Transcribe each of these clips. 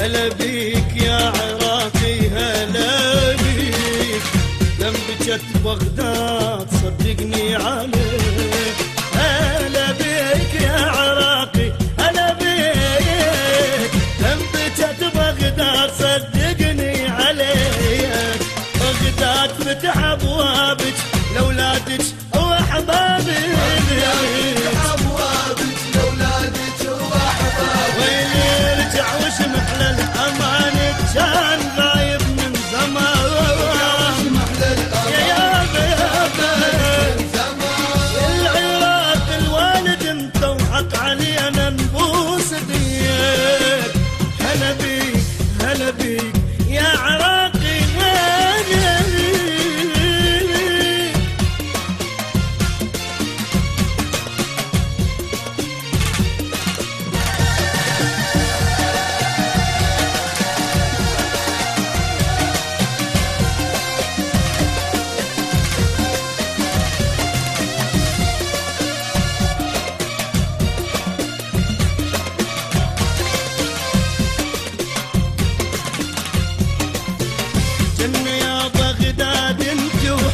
هلا بيك يا عراقي هلا بيك، لم بجت بغداد صدقني عليك. هلا بيك يا عراقي هلا بيك، لم بجت بغداد صدقني عليك. بغداد فتح ابوابك لاولادك واحبابك، كان غايب من زمان. يا العراق الوالد انت وحق علينا نبوس ايديك. هلا بيك هلا بيك يا عراقي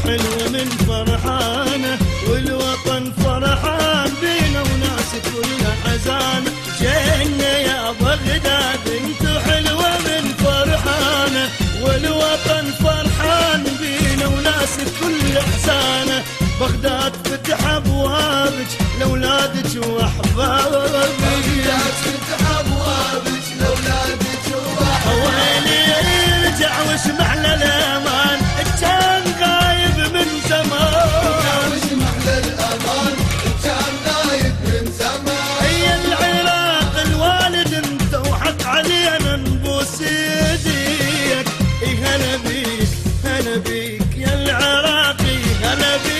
حلوة من فرحانة، والوطن فرحان بينا وناس كلها حزانة. جنة يا بغداد انتو حلوة من فرحانة، والوطن فرحان بينا وناس كلها حزانة. بغداد فتح ابوابك لاولادك واحبابك، بغداد فتح ابوابك لاولادك واحبابك. ويلي رجع واسمع للامان، كان غايب من زمان. واسمع للامان كان غايب من زمان. هي العراق الوالد انت وحق علينا نبوس ايديك. هلا بيك هلا بيك يا العراقي هلا بيك.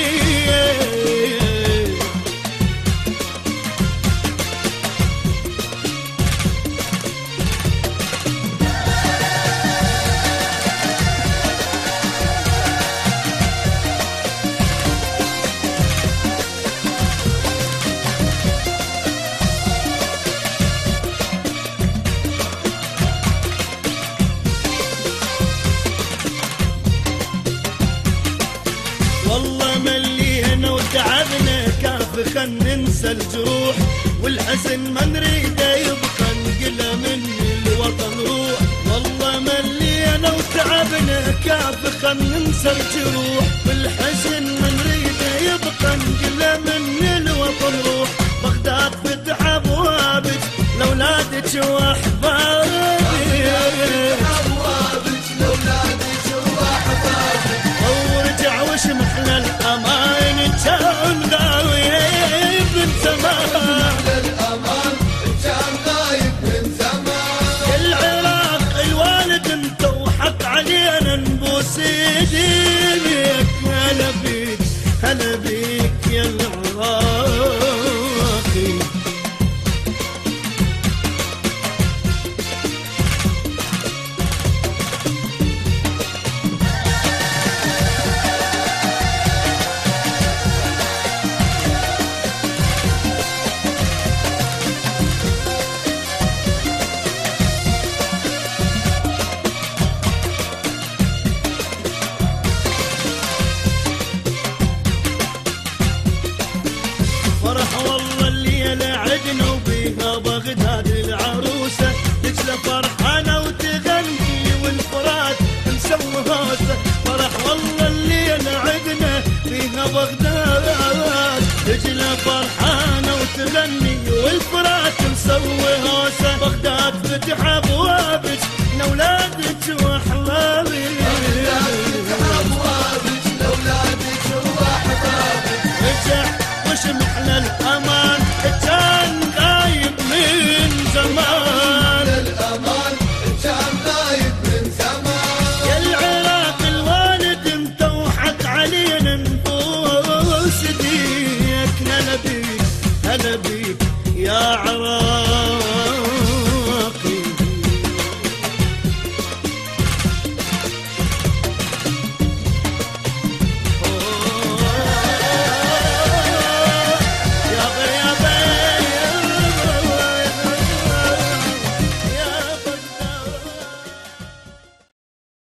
والله ملينا وتعبنا كاف خل ننسى الجروح، والحزن ما نريده يبقى نقله من الوطن روح. والله ملينا وتعبنا كاف خل ننسى الجروح، والحزن ما نريده يبقى نقله من الوطن روح. بغداد فتح ابوابك لاولادك واحبابك، محلى الأمان كان غايب من زمان. الأمان كان غايب من زمان. العراق الوالد انت وحق علينا نبوس ايديك. هلا بيك هلا بيك يا العراقي. فرح والله الليلة عدنا وبيها بغداد العروسة، تجلى فرحانة وتغني والفرات مسوي هوسة. فرح والله الليلة عدنا فيها بغداد، تجلى فرحانة وتغني والفرات مسوي هوسة. بغداد فتح ابوابك لاولادك واحبابك، بغداد فتح ابوابك لاولادك واحبابك. رجع واسمع للامان كان غايب من زمان. للامان كان غايب من زمان. يا العراق الوالد انت وحق علينا نبوس ايديك. هلا بيك هلا بيك يا عراق.